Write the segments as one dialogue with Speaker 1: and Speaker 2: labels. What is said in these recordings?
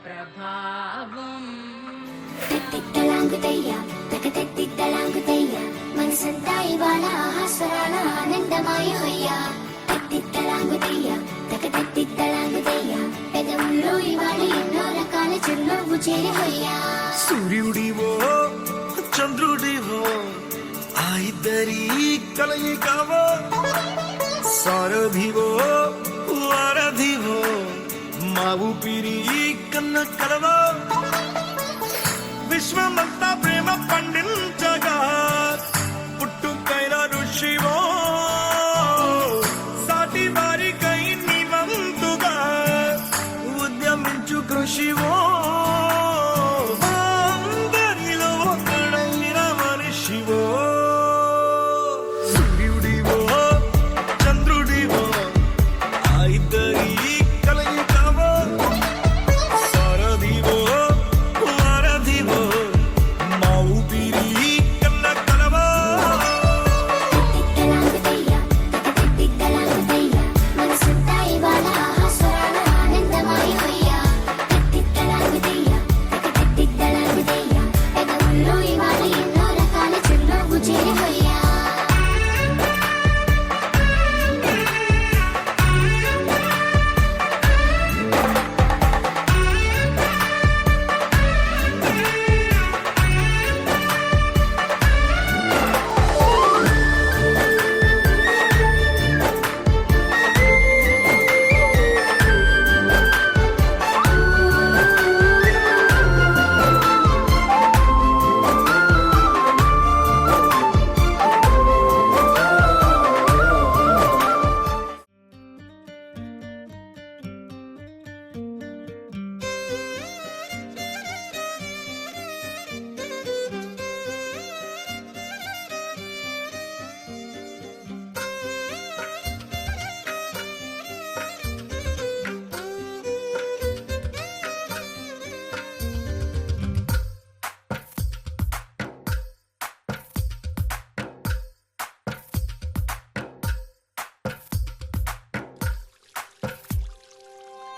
Speaker 1: ప్రభావం
Speaker 2: తిట్టలాంగుతయ్యా తగతిట్టలాంగుతయ్యా మనసంతా ఇవాళ ఆహాస్వరాల ఆనందమాయమయ్యా తిట్టలాంగుతయ్యా తగతిట్టలాంగుతయ్యా పెదవుల్లో ఇవాళ ఎన్నో రకాల చిరునవ్వు చేరవయ్యా
Speaker 3: సూర్యుడివో చంద్రుడివో ఆ ఇద్దరి కలయికవో సారథివో వారధివో మా ఊపిరి కన్న కలవో విశ్వమంతా ప్రేమ పండించగా పుట్టుకైన ఋషివో సాటి వారికై నివంతుగా ఉద్యమించు కృషివో అందరిలో ఒకడైన మనిషివో సూర్యుడివో చంద్రుడివో ఆ ఇద్దరి కలయికవో సారథివో వారధివో మా ఊపిరి కన్న కలవో
Speaker 2: తిట్టలాంగుతయ్యా తగతిట్టలాంగుతయ్యా మనసంతా ఇవాళ ఆహాస్వరాల ఆనందమాయమయ్యా తిట్టలాంగుతయ్యా తగతిట్టలాంగుతయ్యా పెదవుల్లో ఇవాళ ఎన్నో రకాల చిరునవ్వు చేరవయ్యా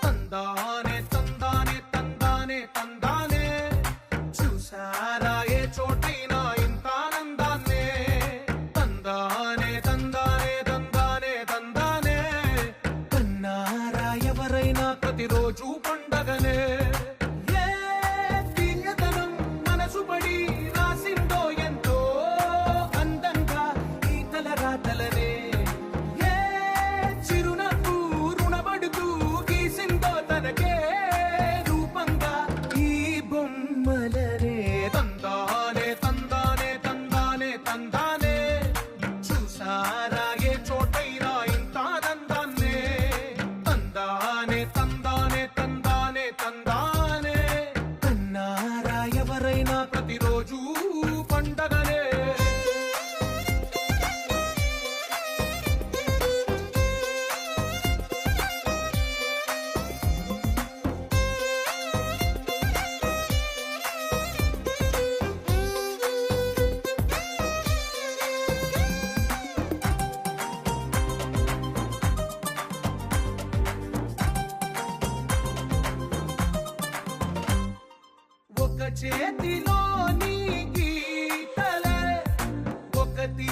Speaker 4: తందానే తందానే తందానే తందానే చూసారా ఏ చోటైనా ఇంత ఆనందాన్నే తందానే తందానే తందానే తందానే కన్నారా ఎవరైనా ప్రతిరోజు పండగనే ఏ తీయదనం మనసు పడి రాసిందో ఎంతో అందంగా ఈ తలరాతలనే ఏ చిరునవ్వు రుణపడుతూ గీసిందో తనకే రూపంగా ఈ బొమ్మలనే తందానే తందానే తందానే తందానే చూసారా ఏ చోటైనా ఇంత ఆనందాన్నే తందానే తందానే తందానే తందానే కన్నారా ఎవరైనా ప్రతిరోజు పండగనే ఒక చేతిలో నీ గీతలే ఒక తీ